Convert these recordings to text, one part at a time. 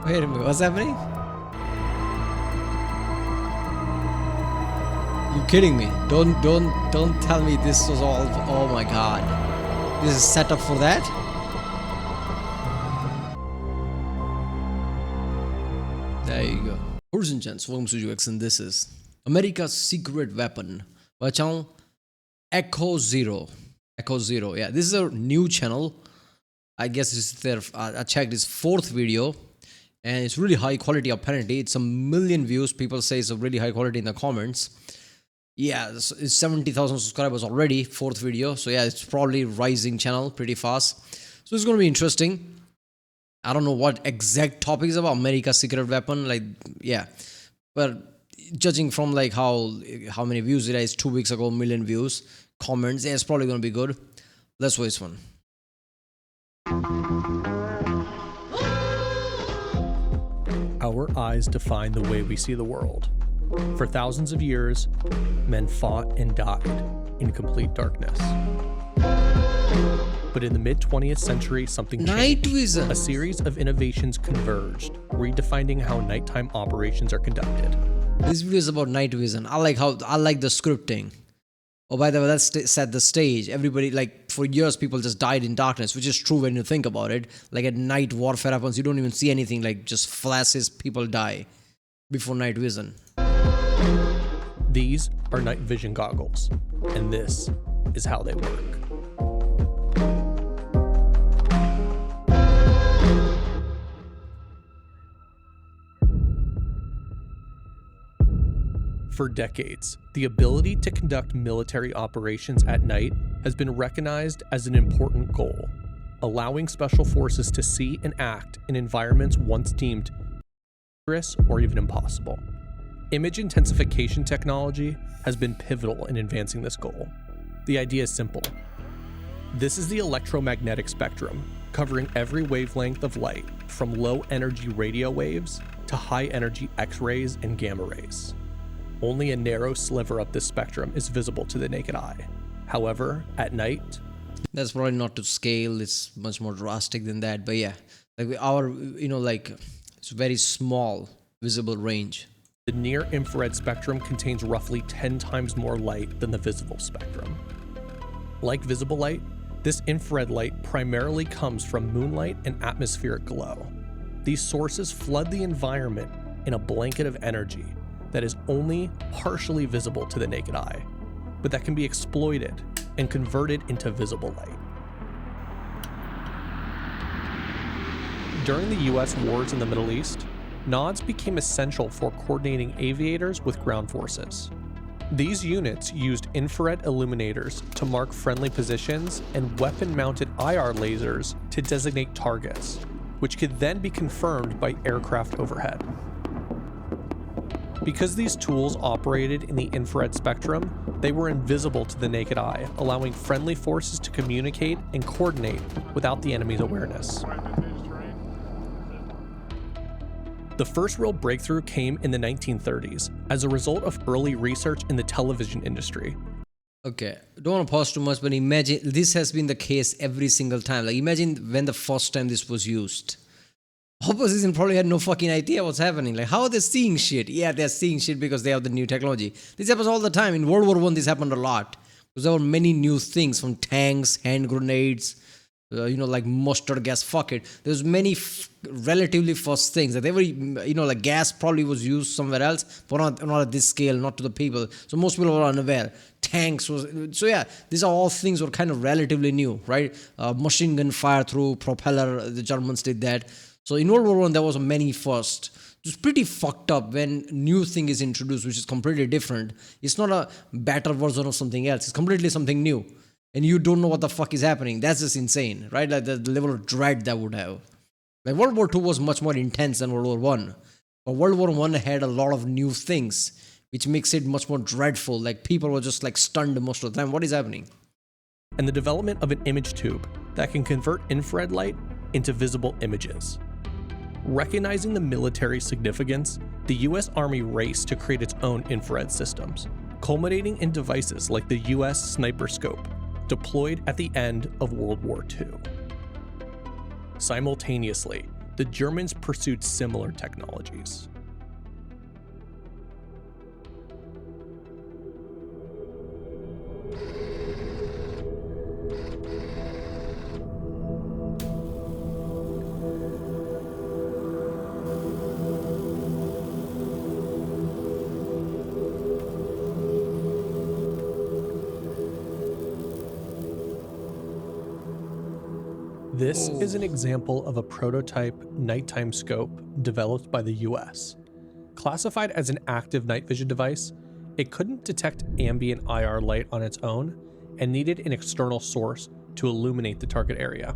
Wait a minute, what's happening? You kidding me? Don't tell me this was all. Oh my god, this is set up for that. There you go. Ladies and gents, welcome to UX, and this is America's secret weapon. My channel, ECHOZERO. ECHOZERO. Yeah, this is a new channel. I guess it's their. I checked its 4th video, and it's really high quality. Apparently, it's a million views. People say it's a really high quality in the comments. Yeah, it's 70,000 subscribers already. 4th video, so yeah, it's probably rising channel pretty fast. So it's going to be interesting. I don't know what exact topic is about. America's secret weapon, like, yeah, but judging from like how many views it is, 2 weeks ago, 1 million views, comments, yeah, it's probably going to be good. Let's waste one. Our eyes define the way we see the world. For thousands of years, men fought and died in complete darkness. But in the mid-20th century, something Night changed. vision. A series of innovations converged, redefining how nighttime operations are conducted. This video is about night vision. I like the scripting. Oh, by the way, that's set the stage. Everybody, like, for years, people just died in darkness, which is true when you think about it. Like, at night, warfare happens, you don't even see anything, like, just flashes, people die before night vision. These are night vision goggles, and this is how they work. For decades, the ability to conduct military operations at night has been recognized as an important goal, allowing special forces to see and act in environments once deemed dangerous or even impossible. Image intensification technology has been pivotal in advancing this goal. The idea is simple. This is the electromagnetic spectrum, covering every wavelength of light, from low-energy radio waves to high-energy X-rays and gamma rays. Only a narrow sliver of this spectrum is visible to the naked eye. However, at night... That's probably not to scale, it's much more drastic than that, but yeah. Like our, like, it's very small visible range. The near-infrared spectrum contains roughly 10 times more light than the visible spectrum. Like visible light, this infrared light primarily comes from moonlight and atmospheric glow. These sources flood the environment in a blanket of energy that is only partially visible to the naked eye, but that can be exploited and converted into visible light. During the US wars in the Middle East, nods became essential for coordinating aviators with ground forces. These units used infrared illuminators to mark friendly positions and weapon-mounted IR lasers to designate targets, which could then be confirmed by aircraft overhead. Because these tools operated in the infrared spectrum, they were invisible to the naked eye, allowing friendly forces to communicate and coordinate without the enemy's awareness. The first real breakthrough came in the 1930s as a result of early research in the television industry. Okay, don't want to pause too much, but imagine this has been the case every single time. Like, imagine when the first time this was used. Opposition probably had no fucking idea what's happening. Like, how are they seeing shit? Yeah, they're seeing shit because they have the new technology. This happens all the time. In World War I, this happened a lot. Because there were many new things, from tanks, hand grenades, like mustard gas, fuck it. There's many relatively first things. That they were, like gas probably was used somewhere else, but not at this scale, not to the people. So most people were unaware. Tanks was, so yeah, these are all things were kind of relatively new, right? Machine gun fire through propeller, the Germans did that. So in World War I, there was many first. It's pretty fucked up when new thing is introduced, which is completely different. It's not a better version of something else. It's completely something new. And you don't know what the fuck is happening. That's just insane, right? Like the level of dread that would have. Like World War II was much more intense than World War I. But World War I had a lot of new things, which makes it much more dreadful. Like people were just like stunned most of the time. What is happening? And the development of an image tube that can convert infrared light into visible images. Recognizing the military significance, the US Army raced to create its own infrared systems, culminating in devices like the US Sniper Scope, deployed at the end of World War II. Simultaneously, the Germans pursued similar technologies. This is an example of a prototype nighttime scope developed by the US. Classified as an active night vision device, it couldn't detect ambient IR light on its own and needed an external source to illuminate the target area.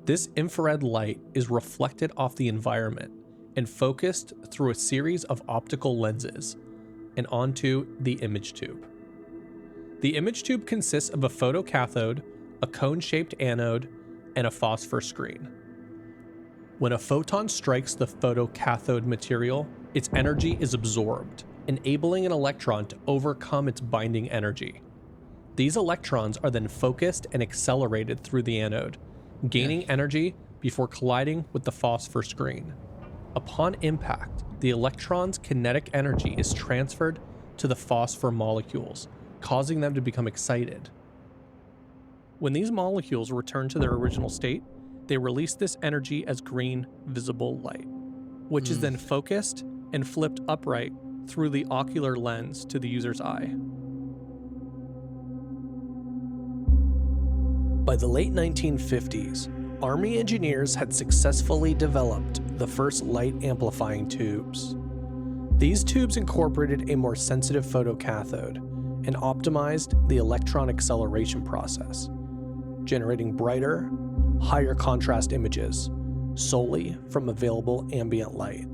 This infrared light is reflected off the environment and focused through a series of optical lenses and onto the image tube. The image tube consists of a photocathode, a cone-shaped anode, and a phosphor screen. When a photon strikes the photocathode material, its energy is absorbed, enabling an electron to overcome its binding energy. These electrons are then focused and accelerated through the anode, gaining energy before colliding with the phosphor screen. Upon impact, the electron's kinetic energy is transferred to the phosphor molecules, causing them to become excited. When these molecules return to their original state, they release this energy as green visible light, which is then focused and flipped upright through the ocular lens to the user's eye. By the late 1950s, Army engineers had successfully developed the first light amplifying tubes. These tubes incorporated a more sensitive photocathode and optimized the electron acceleration process, generating brighter, higher contrast images solely from available ambient light.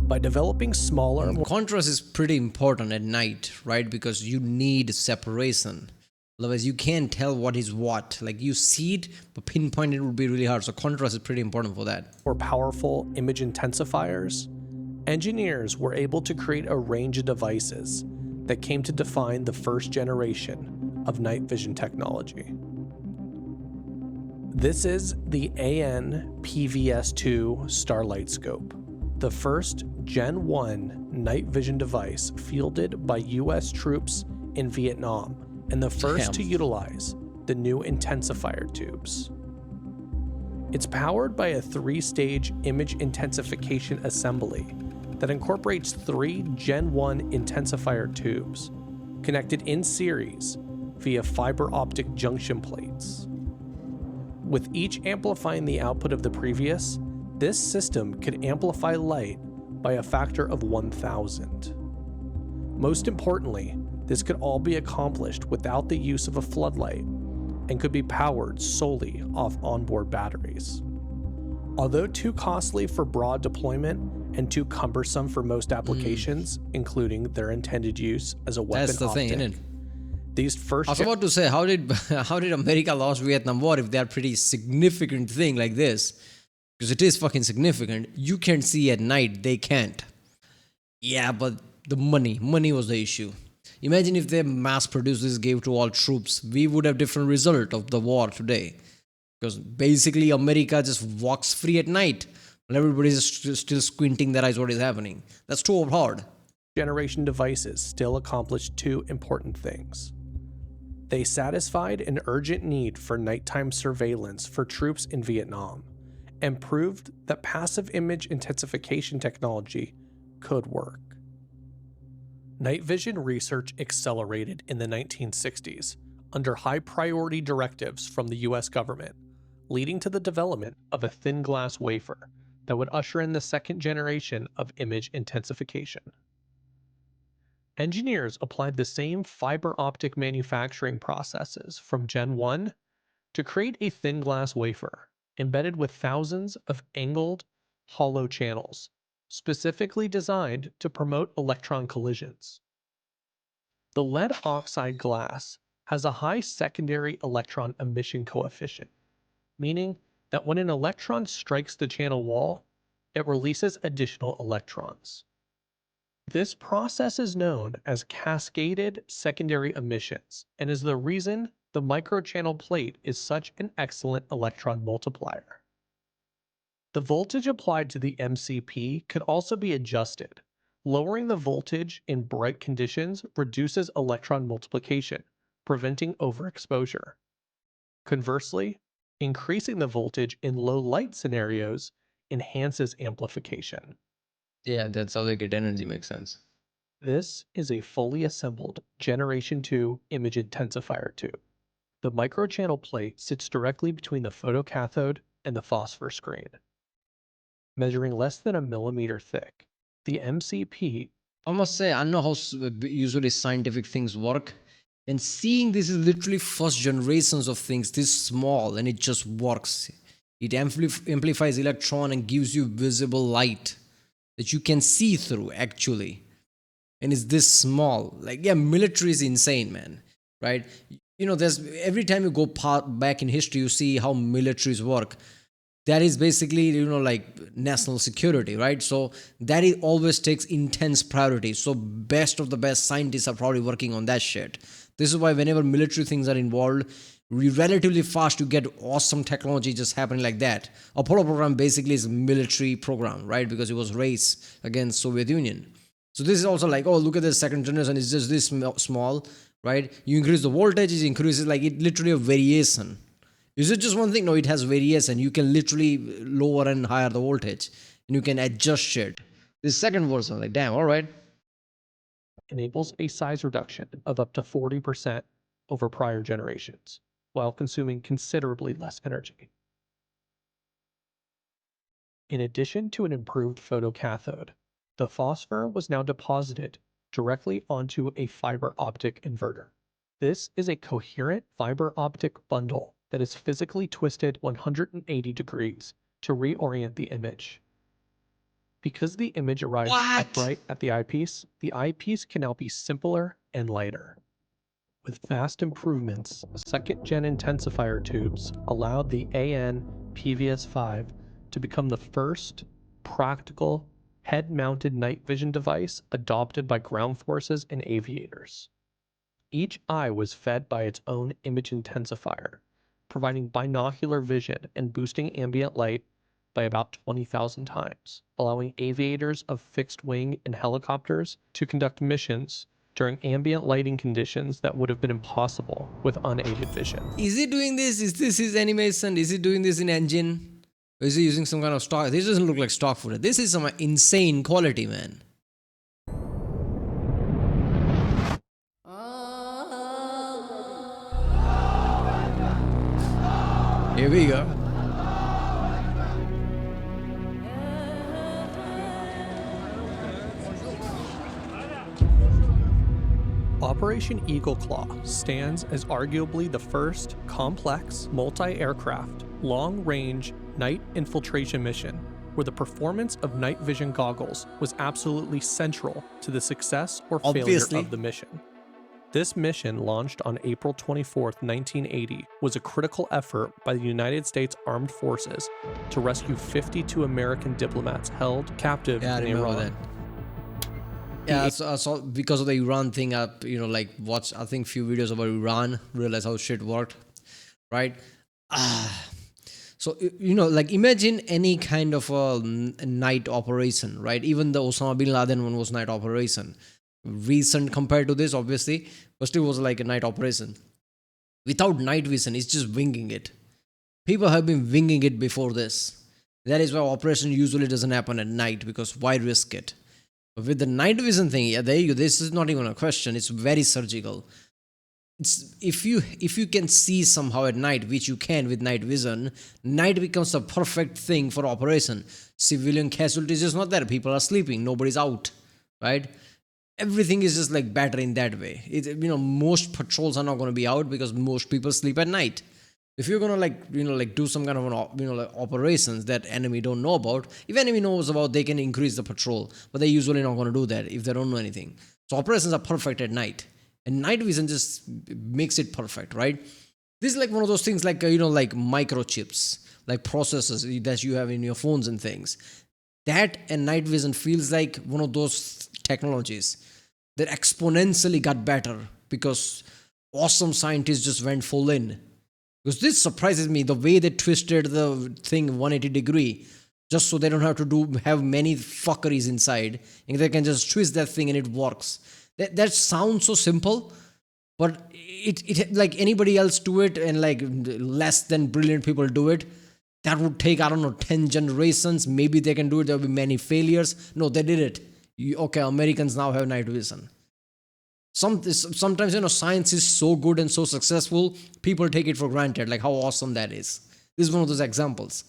By developing smaller, Contrast is pretty important at night, right? Because you need separation. Otherwise, you can't tell what is what. Like, you see it, but pinpoint it would be really hard. So contrast is pretty important for that. more powerful image intensifiers, engineers were able to create a range of devices that came to define the first generation of night vision technology. This is the AN-PVS-2 Starlight Scope, the first Gen 1 night vision device fielded by US troops in Vietnam, and the first to utilize the new intensifier tubes. It's powered by a 3-stage image intensification assembly that incorporates 3 Gen 1 intensifier tubes connected in series via fiber optic junction plates. With each amplifying the output of the previous, this system could amplify light by a factor of 1,000. Most importantly, this could all be accomplished without the use of a floodlight and could be powered solely off onboard batteries. Although too costly for broad deployment and too cumbersome for most applications, including their intended use as a weapon That's the optic, thing, isn't it? these first I was about to say, how did America lost Vietnam War if they're pretty significant thing like this? Because it is fucking significant. You can't see at night, they can't. Yeah, but the money was the issue. Imagine if they mass produced this, gave to all troops, we would have different result of the war today. Because basically America just walks free at night while everybody's still squinting their eyes what is happening. That's too hard. generation devices still accomplished 2 important things. They satisfied an urgent need for nighttime surveillance for troops in Vietnam and proved that passive image intensification technology could work. Night vision research accelerated in the 1960s under high priority directives from the US government, leading to the development of a thin glass wafer that would usher in the second generation of image intensification. Engineers applied the same fiber optic manufacturing processes from Gen 1 to create a thin glass wafer embedded with thousands of angled, hollow channels, specifically designed to promote electron collisions. The lead oxide glass has a high secondary electron emission coefficient, meaning that when an electron strikes the channel wall, it releases additional electrons. This process is known as cascaded secondary emissions and is the reason the microchannel plate is such an excellent electron multiplier. The voltage applied to the MCP could also be adjusted. Lowering the voltage in bright conditions reduces electron multiplication, preventing overexposure. Conversely, increasing the voltage in low light scenarios enhances amplification. Yeah, that's how they get energy. Makes sense. This is a fully assembled Generation 2 image intensifier tube. The microchannel plate sits directly between the photocathode and the phosphor screen. Measuring less than a millimeter thick, the MCP I must say, I know how usually scientific things work. And seeing this is literally first generations of things this small and it just works. It amplifies electron and gives you visible light that you can see through actually. And it's this small. Like, yeah, military is insane, man. Right? You know, there's every time you go back in history, you see how militaries work. That is basically, you know, like national security, right? So that it always takes intense priority. So best of the best scientists are probably working on that shit. This is why whenever military things are involved, relatively fast you get awesome technology just happening like that. Apollo program basically is a military program, right? Because it was race against Soviet Union. So this is also like, oh, look at the second generation, it's just this small, right? You increase the voltage, it increases, like it literally a variation. Is it just one thing? No, it has variation. You can literally lower and higher the voltage and you can adjust shit. This second version, like, damn, all right. enables a size reduction of up to 40% over prior generations, while consuming considerably less energy. In addition to an improved photocathode, the phosphor was now deposited directly onto a fiber optic inverter. This is a coherent fiber optic bundle that is physically twisted 180 degrees to reorient the image. Because the image arrives upright at the eyepiece can now be simpler and lighter. With vast improvements, second-gen intensifier tubes allowed the AN PVS-5 to become the first practical head-mounted night vision device adopted by ground forces and aviators. Each eye was fed by its own image intensifier, providing binocular vision and boosting ambient light by about 20,000 times, allowing aviators of fixed wing and helicopters to conduct missions during ambient lighting conditions that would have been impossible with unaided vision. Is he doing this? Is this his animation? Is he doing this in engine? Or is he using some kind of stock? This doesn't look like stock footage. This is some insane quality, man. Here we go. Operation Eagle Claw stands as arguably the first complex, multi-aircraft, long-range night infiltration mission where the performance of night vision goggles was absolutely central to the success or failure of the mission. This mission, launched on April 24, 1980, was a critical effort by the United States Armed Forces to rescue 52 American diplomats held captive in Iran. That. Yeah, I saw because of the Iran thing. I watched I think few videos about Iran, realized how shit worked, right? So like imagine any kind of a night operation, right? Even the Osama bin Laden one was night operation, recent compared to this, obviously, but still was like a night operation. Without night vision, it's just winging it. People have been winging it before this. That is why operation usually doesn't happen at night, because why risk it? But with the night vision thing, yeah, there you go. This is not even a question. It's very surgical. It's if you can see somehow at night, which you can with night vision, night becomes the perfect thing for operation. Civilian casualties is not there. People are sleeping. Nobody's out, right? Everything is just like better in that way. Most patrols are not going to be out because most people sleep at night. If you're gonna do some kind of operations that enemy don't know about, if enemy knows about, they can increase the patrol, but they're usually not gonna do that if they don't know anything. So operations are perfect at night, and night vision just makes it perfect, right? This is like one of those things like like microchips, like processors that you have in your phones and things. That and night vision feels like one of those technologies that exponentially got better because awesome scientists just went full in. Because this surprises me, the way they twisted the thing 180 degree just so they don't have to have many fuckeries inside, and they can just twist that thing and it works. That sounds so simple, but it like anybody else do it, and like less than brilliant people do it, that would take, I don't know, 10 generations. Maybe they can do it. There'll be many failures. No, they did it. Okay, Americans now have night vision. Sometimes, science is so good and so successful, people take it for granted, like how awesome that is. This is one of those examples.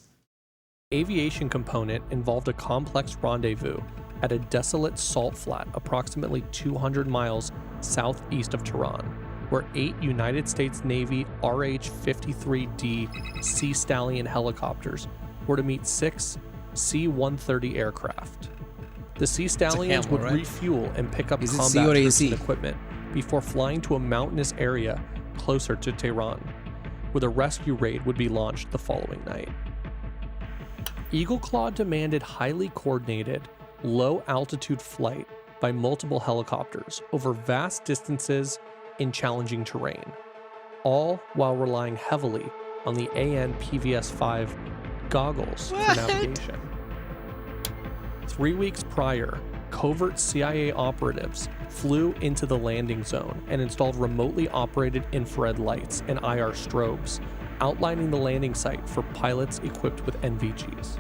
Aviation component involved a complex rendezvous at a desolate salt flat approximately 200 miles southeast of Tehran, where 8 United States Navy RH-53D Sea Stallion helicopters were to meet 6 C-130 aircraft. The Sea Stallions would refuel and pick up combat troops and equipment before flying to a mountainous area closer to Tehran, where the rescue raid would be launched the following night. Eagle Claw demanded highly coordinated, low-altitude flight by multiple helicopters over vast distances in challenging terrain, all while relying heavily on the AN/PVS-5 goggles for navigation. 3 weeks prior, covert CIA operatives flew into the landing zone and installed remotely operated infrared lights and IR strobes, outlining the landing site for pilots equipped with NVGs.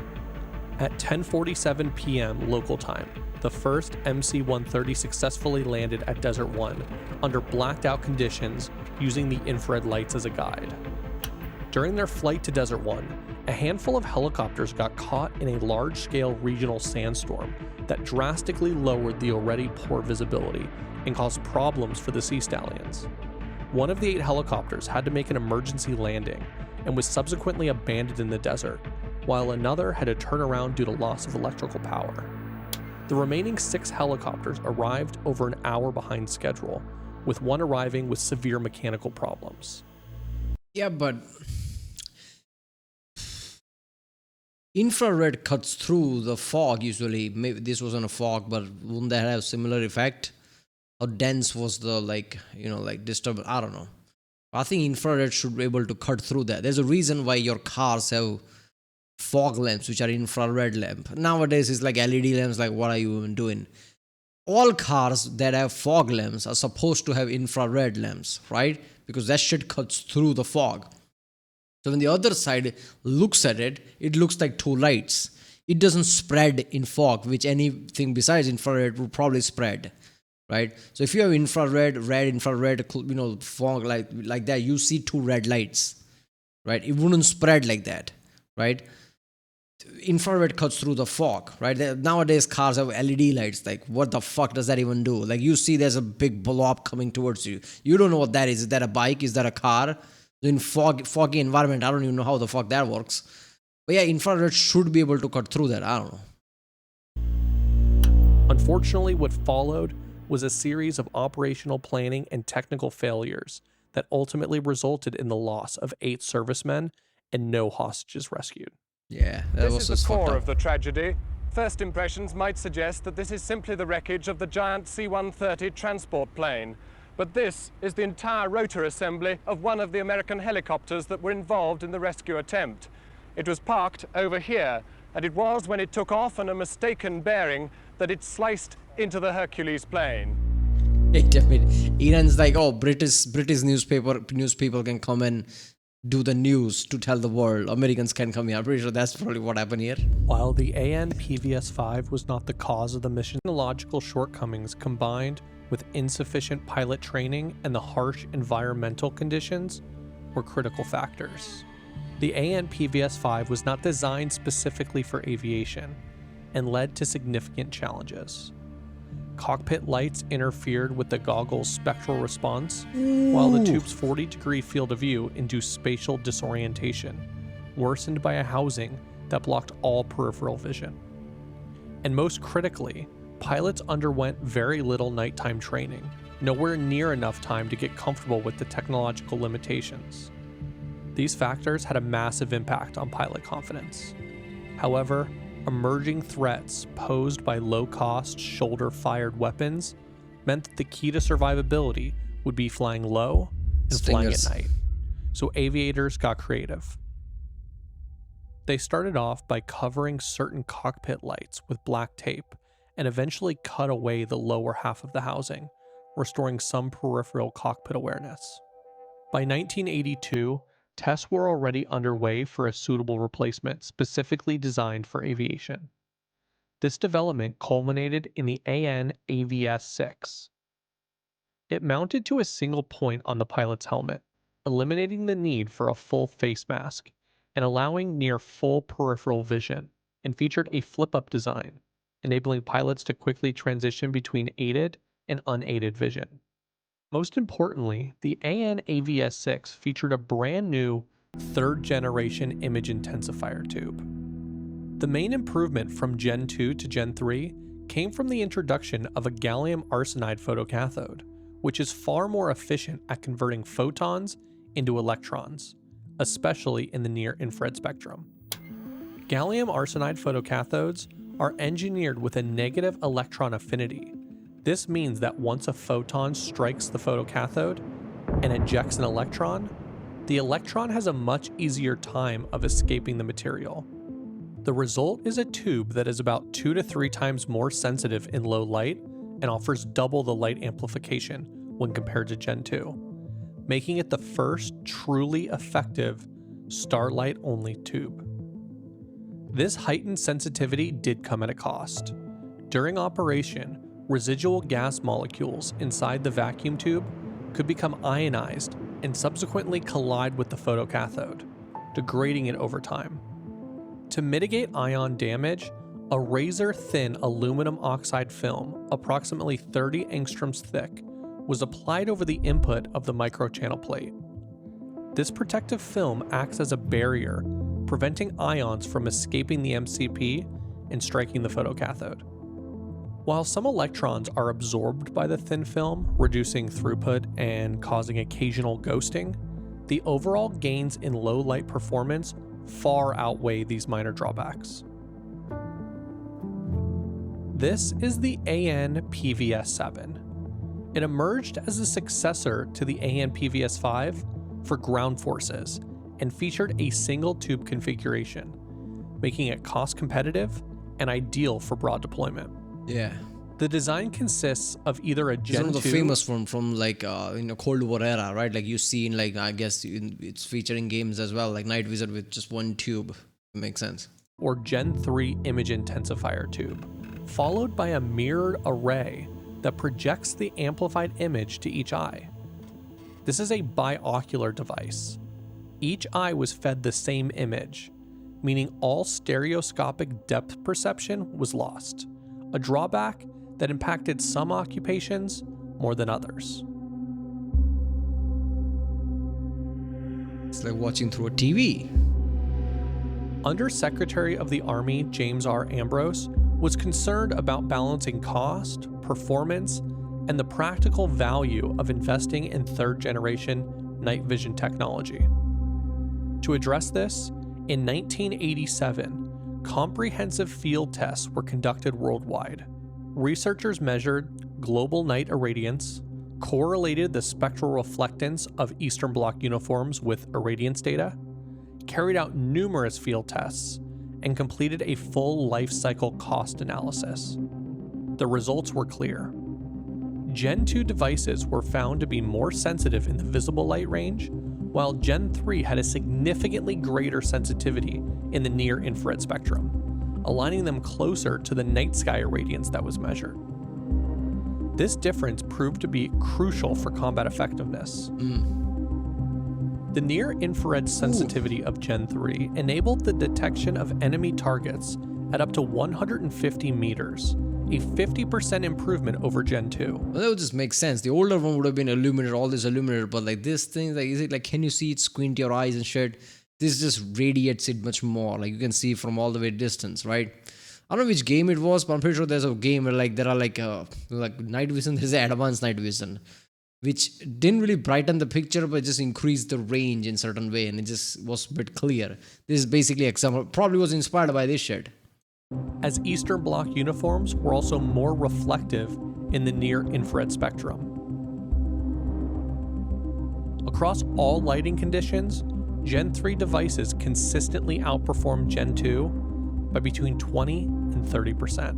At 10:47 p.m. local time, the first MC-130 successfully landed at Desert 1 under blacked out conditions using the infrared lights as a guide. During their flight to Desert 1, a handful of helicopters got caught in a large-scale regional sandstorm that drastically lowered the already poor visibility and caused problems for the Sea Stallions. One of the 8 helicopters had to make an emergency landing and was subsequently abandoned in the desert, while another had to turn around due to loss of electrical power. The remaining 6 helicopters arrived over an hour behind schedule, with one arriving with severe mechanical problems. Yeah, but infrared cuts through the fog usually. Maybe this wasn't a fog, but wouldn't that have similar effect? How dense was the disturbance? I don't know. I think infrared should be able to cut through that. There's a reason why your cars have fog lamps, which are infrared lamp. Nowadays it's like LED lamps. Like, what are you even doing? All cars that have fog lamps are supposed to have infrared lamps, right? Because that shit cuts through the fog. So when the other side looks at it, it looks like 2 lights. It doesn't spread in fog, which anything besides infrared would probably spread, right? So if you have infrared, red, infrared, fog like that, you see 2 red lights, right? It wouldn't spread like that, right? Infrared cuts through the fog, right? Nowadays cars have LED lights. Like, what the fuck does that even do? Like, you see there's a big blob coming towards you. You don't know what that is. Is that a bike? Is that a car? In foggy environment, I don't even know how the fuck that works. But yeah, infrared should be able to cut through that. I don't know. Unfortunately, what followed was a series of operational planning and technical failures that ultimately resulted in the loss of 8 servicemen and no hostages rescued. Yeah, that was This is the fucked core up. of the tragedy. First impressions might suggest that this is simply the wreckage of the giant C-130 transport plane. But this is the entire rotor assembly of one of the American helicopters that were involved in the rescue attempt. It was parked over here, and it was when it took off on a mistaken bearing that it sliced into the Hercules plane. Wait a minute. Iran's like, oh, British news people can come and do the news to tell the world. Americans can come here. I'm pretty sure that's probably what happened here. While the AN/PVS-5 was not the cause of the mission, technological shortcomings combined with insufficient pilot training and the harsh environmental conditions were critical factors. The AN/PVS-5 was not designed specifically for aviation and led to significant challenges. Cockpit lights interfered with the goggle's spectral response, while the tube's 40-degree field of view induced spatial disorientation, worsened by a housing that blocked all peripheral vision. And most critically, pilots underwent very little nighttime training, nowhere near enough time to get comfortable with the technological limitations. These factors had a massive impact on pilot confidence. However, emerging threats posed by low-cost, shoulder-fired weapons meant that the key to survivability would be flying low and flying at night. So aviators got creative. They started off by covering certain cockpit lights with black tape and eventually cut away the lower half of the housing, restoring some peripheral cockpit awareness. By 1982, tests were already underway for a suitable replacement specifically designed for aviation. This development culminated in the AN-AVS-6. It mounted to a single point on the pilot's helmet, eliminating the need for a full face mask and allowing near full peripheral vision, and featured a flip-up design, enabling pilots to quickly transition between aided and unaided vision. Most importantly, the AN-AVS-6 featured a brand new third-generation image intensifier tube. The main improvement from Gen 2 to Gen 3 came from the introduction of a gallium arsenide photocathode, which is far more efficient at converting photons into electrons, especially in the near-infrared spectrum. Gallium arsenide photocathodes are engineered with a negative electron affinity. This means that once a photon strikes the photocathode and ejects an electron, the electron has a much easier time of escaping the material. The result is a tube that is about 2 to 3 times more sensitive in low light and offers double the light amplification when compared to Gen 2, making it the first truly effective starlight-only tube. This heightened sensitivity did come at a cost. During operation, residual gas molecules inside the vacuum tube could become ionized and subsequently collide with the photocathode, degrading it over time. To mitigate ion damage, a razor-thin aluminum oxide film, approximately 30 angstroms thick, was applied over the input of the microchannel plate. This protective film acts as a barrier, preventing ions from escaping the MCP and striking the photocathode. While some electrons are absorbed by the thin film, reducing throughput and causing occasional ghosting, the overall gains in low light performance far outweigh these minor drawbacks. This is the AN-PVS-7. It emerged as a successor to the AN-PVS-5 for ground forces and featured a single tube configuration, making it cost competitive and ideal for broad deployment. Yeah. The design consists of either a Gen 2... It's one of the famous one from like Cold War era, right? Like you see in like, I guess it's featuring games as well, like night vision with just one tube. It makes sense. Or Gen 3 image intensifier tube, followed by a mirrored array that projects the amplified image to each eye. This is a biocular device. Each eye was fed the same image, meaning all stereoscopic depth perception was lost, a drawback that impacted some occupations more than others. It's like watching through a TV. Undersecretary of the Army James R. Ambrose was concerned about balancing cost, performance, and the practical value of investing in third-generation night vision technology. To address this, in 1987, comprehensive field tests were conducted worldwide. Researchers measured global night irradiance, correlated the spectral reflectance of Eastern Bloc uniforms with irradiance data, carried out numerous field tests, and completed a full life cycle cost analysis. The results were clear. Gen 2 devices were found to be more sensitive in the visible light range, while Gen 3 had a significantly greater sensitivity in the near-infrared spectrum, aligning them closer to the night sky irradiance that was measured. This difference proved to be crucial for combat effectiveness. The near-infrared sensitivity of Gen 3 enabled the detection of enemy targets at up to 150 meters, a 50% improvement over Gen 2. Well, that would just make sense. The older one would have been illuminated, all this illuminated, but like this thing, like is it like, can you see it, squint your eyes and shit? This just radiates it much more. Like you can see from all the way distance, right? I don't know which game it was, but I'm pretty sure there's a game where like there are like night vision, there's advanced night vision, which didn't really brighten the picture, but just increased the range in certain way, and it just was a bit clear. This is basically example, probably was inspired by this shit. As Eastern Bloc uniforms were also more reflective in the near-infrared spectrum. Across all lighting conditions, Gen 3 devices consistently outperform Gen 2 by between 20 and 30%.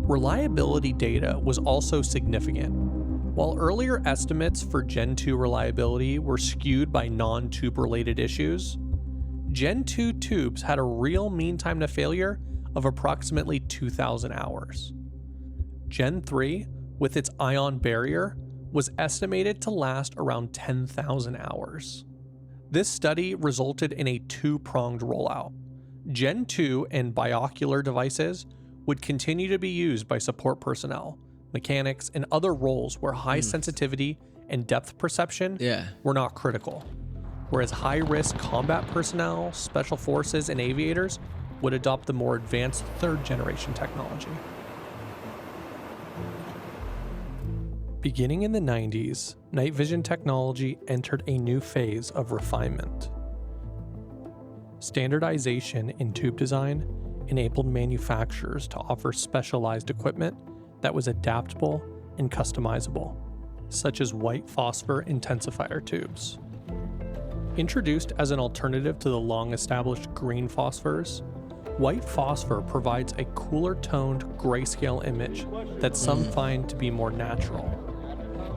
Reliability data was also significant. While earlier estimates for Gen 2 reliability were skewed by non-tube related issues, Gen 2 tubes had a real mean time to failure of approximately 2,000 hours. Gen 3, with its ion barrier, was estimated to last around 10,000 hours. This study resulted in a two-pronged rollout. Gen 2 and biocular devices would continue to be used by support personnel, mechanics, and other roles where high sensitivity and depth perception were not critical, whereas high-risk combat personnel, special forces, and aviators would adopt the more advanced third-generation technology. Beginning in the 90s, night vision technology entered a new phase of refinement. Standardization in tube design enabled manufacturers to offer specialized equipment that was adaptable and customizable, such as white phosphor intensifier tubes. Introduced as an alternative to the long-established green phosphors, white phosphor provides a cooler-toned grayscale image that some find to be more natural.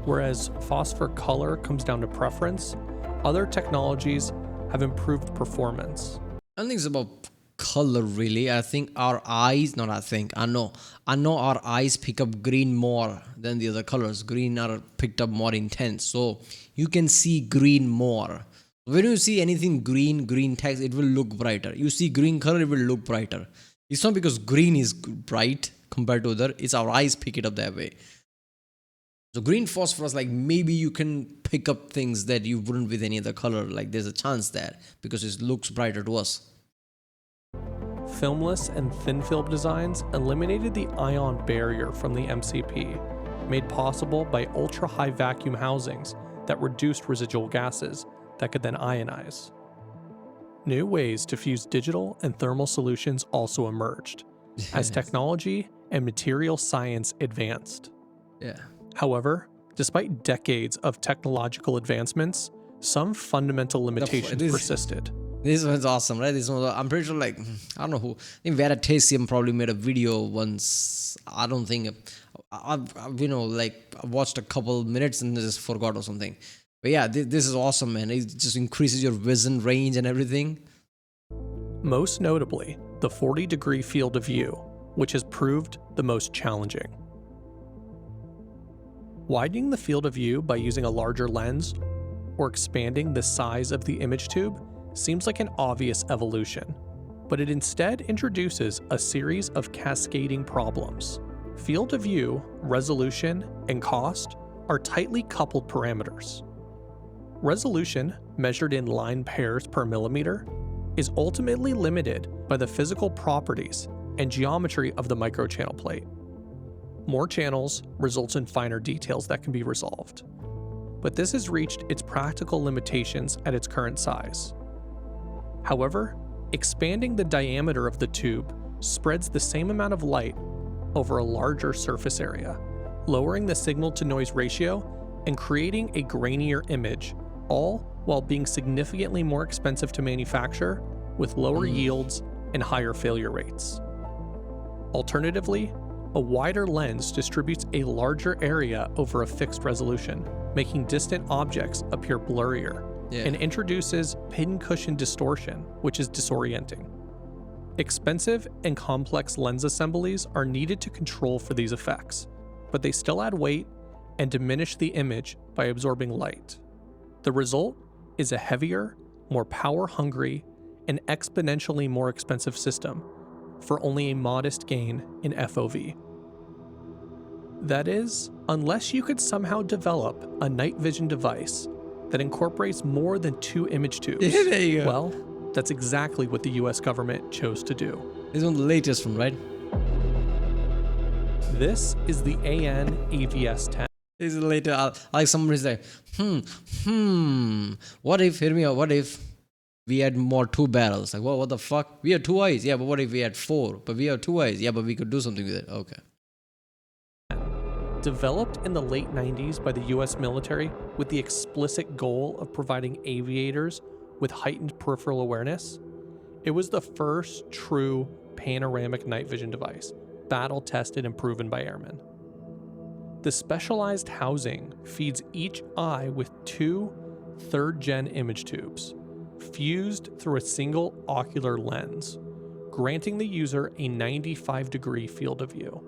Whereas phosphor color comes down to preference, other technologies have improved performance. I don't think it's about color really. I think our eyes, not I think, I know our eyes pick up green more than the other colors. Green are picked up more intense. So you can see green more. When you see anything green text, it will look brighter. You see green color, it will look brighter. It's not because green is bright compared to other, it's our eyes pick it up that way. So green phosphorus, like maybe you can pick up things that you wouldn't with any other color. Like there's a chance there because it looks brighter to us. Filmless and thin film designs eliminated the ion barrier from the MCP, made possible by ultra-high vacuum housings that reduced residual gases that could then ionize. New ways to fuse digital and thermal solutions also emerged as technology and material science advanced. However, despite decades of technological advancements, some fundamental limitations persisted. This one's awesome, right? This one, I'm pretty sure, like, I don't know who. I think Veritasium probably made a video once. I don't think, I watched a couple minutes and just forgot or something. But yeah, this is awesome, man. It just increases your vision range and everything. Most notably, the 40-degree field of view, which has proved the most challenging. Widening the field of view by using a larger lens or expanding the size of the image tube seems like an obvious evolution, but it instead introduces a series of cascading problems. Field of view, resolution, and cost are tightly coupled parameters. Resolution, measured in line pairs per millimeter, is ultimately limited by the physical properties and geometry of the microchannel plate. More channels results in finer details that can be resolved, but this has reached its practical limitations at its current size. However, expanding the diameter of the tube spreads the same amount of light over a larger surface area, lowering the signal-to-noise ratio and creating a grainier image, all while being significantly more expensive to manufacture with lower yields and higher failure rates. Alternatively, a wider lens distributes a larger area over a fixed resolution, making distant objects appear blurrier, and introduces pincushion distortion, which is disorienting. Expensive and complex lens assemblies are needed to control for these effects, but they still add weight and diminish the image by absorbing light. The result is a heavier, more power-hungry, and exponentially more expensive system for only a modest gain in FOV. That is, unless you could somehow develop a night vision device that incorporates more than 2 image tubes. There you go. Well, that's exactly what the US government chose to do. This is one of the latest one, right? This is the AN AVS-10. This is later. Like somebody's like, what if, hear me out, what if we had more 2 barrels? Like, what the fuck? We have 2 eyes. Yeah, but what if we had 4? But we have 2 eyes. Yeah, but we could do something with it. Okay. Developed in the late 90s by the US military with the explicit goal of providing aviators with heightened peripheral awareness, it was the first true panoramic night vision device, battle tested and proven by airmen. The specialized housing feeds each eye with two third-gen image tubes, fused through a single ocular lens, granting the user a 95-degree field of view.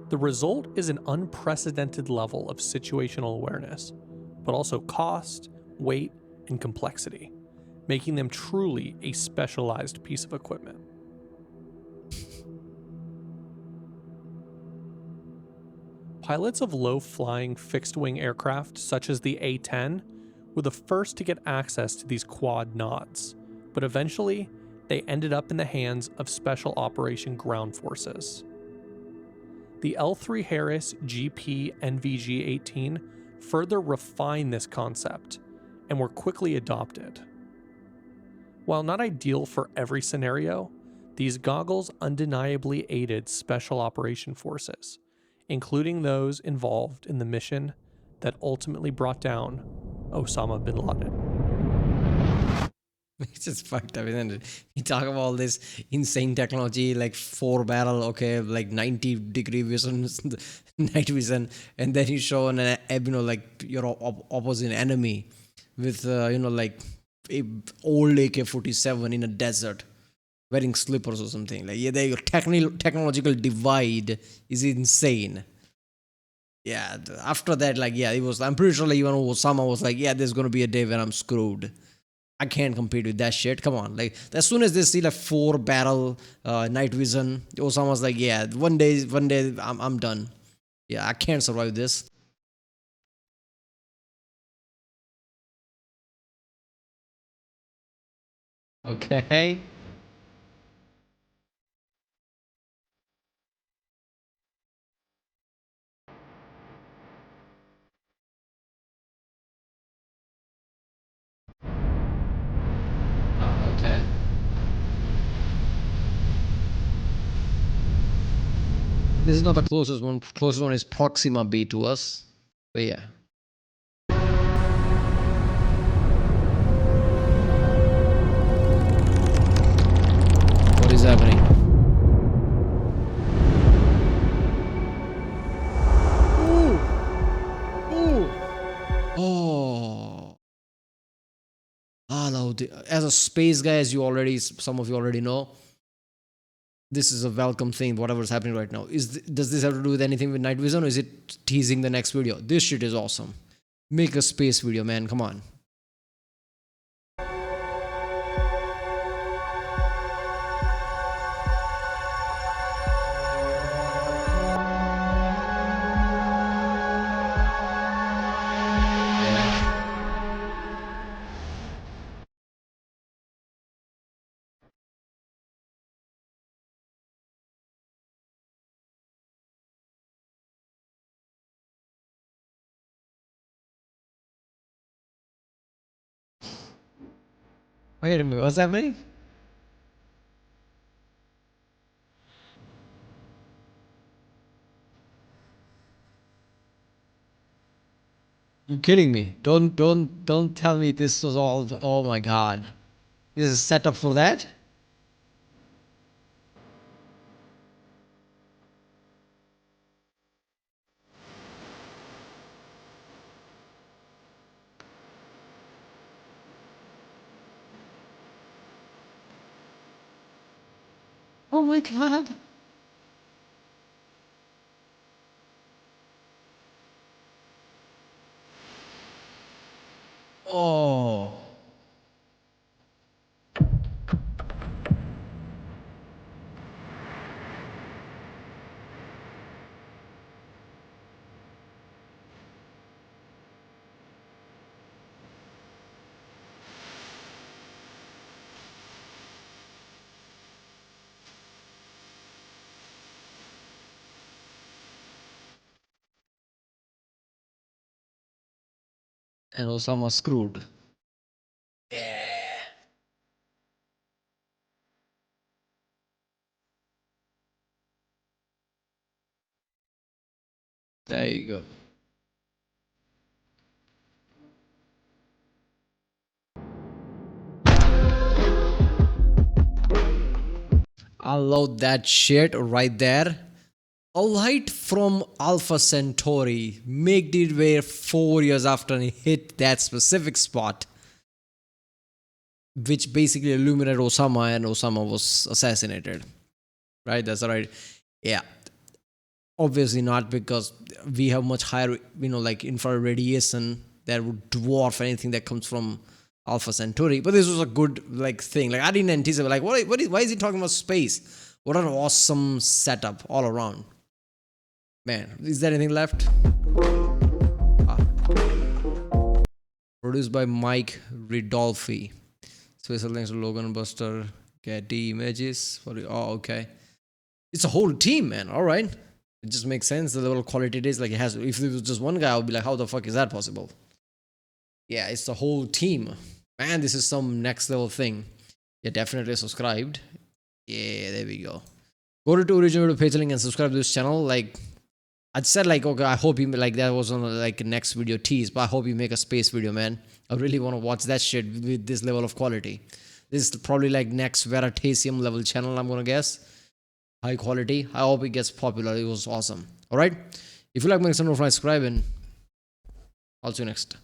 The result is an unprecedented level of situational awareness, but also cost, weight, and complexity, making them truly a specialized piece of equipment. Pilots of low-flying fixed-wing aircraft such as the A-10 were the first to get access to these quad nods, but eventually they ended up in the hands of Special Operation Ground Forces. The L3 Harris GP NVG-18 further refined this concept and were quickly adopted. While not ideal for every scenario, these goggles undeniably aided Special Operation Forces, including those involved in the mission that ultimately brought down Osama bin Laden. It's just fucked up, isn't it? You talk about all this insane technology, like 4-barrel, okay, like 90-degree vision, night vision, and then you show like your opposite enemy with, like a old AK-47 in a desert, wearing slippers or something. Like, yeah, the technological divide is insane. Yeah, after that, like, yeah, it was. I'm pretty sure, like, even Osama was like, yeah, there's gonna be a day when I'm screwed. I can't compete with that shit. Come on, like, as soon as they see like 4-barrel night vision, Osama's like, yeah, one day, I'm done. Yeah, I can't survive this. Okay. Okay. This is not the closest one. Closest one is Proxima B to us. But yeah. What is happening? Oh. Hello. As a space guy, as some of you already know, this is a welcome thing, whatever's happening right now. Does this have to do with anything with night vision, or is it teasing the next video? This shit is awesome. Make a space video, man. Come on. Wait a minute, what's happening? You're kidding me. Don't tell me this was all. Oh my god. This is set up for that? Oh my god. Oh. And Osama screwed. Yeah. There you go. love that shit right there. A light from Alpha Centauri made it way 4 years after he hit that specific spot, which basically illuminated Osama, and Osama was assassinated. Right? That's right. Yeah. Obviously not, because we have much higher, like infrared radiation that would dwarf anything that comes from Alpha Centauri. But this was a good thing. Like I didn't anticipate. Like why is he talking about space? What an awesome setup all around. Man, is there anything left? Produced by Mike Ridolfi. Special thanks to Logan Buster. Getty Images. Okay. It's a whole team, man. All right. It just makes sense. The level of quality it is. Like it has. If it was just one guy, I would be like, how the fuck is that possible? Yeah, it's the whole team. Man, this is some next level thing. Yeah, definitely subscribed. Yeah, there we go. Go to original video page link and subscribe to this channel. Like I said, okay, I hope you that was on next video tease, but I hope you make a space video, man. I really want to watch that shit with this level of quality. This is probably next Veritasium level channel, I'm gonna guess. High quality. I hope it gets popular. It was awesome. All right. If you like, make some subscribe, and I'll see you next.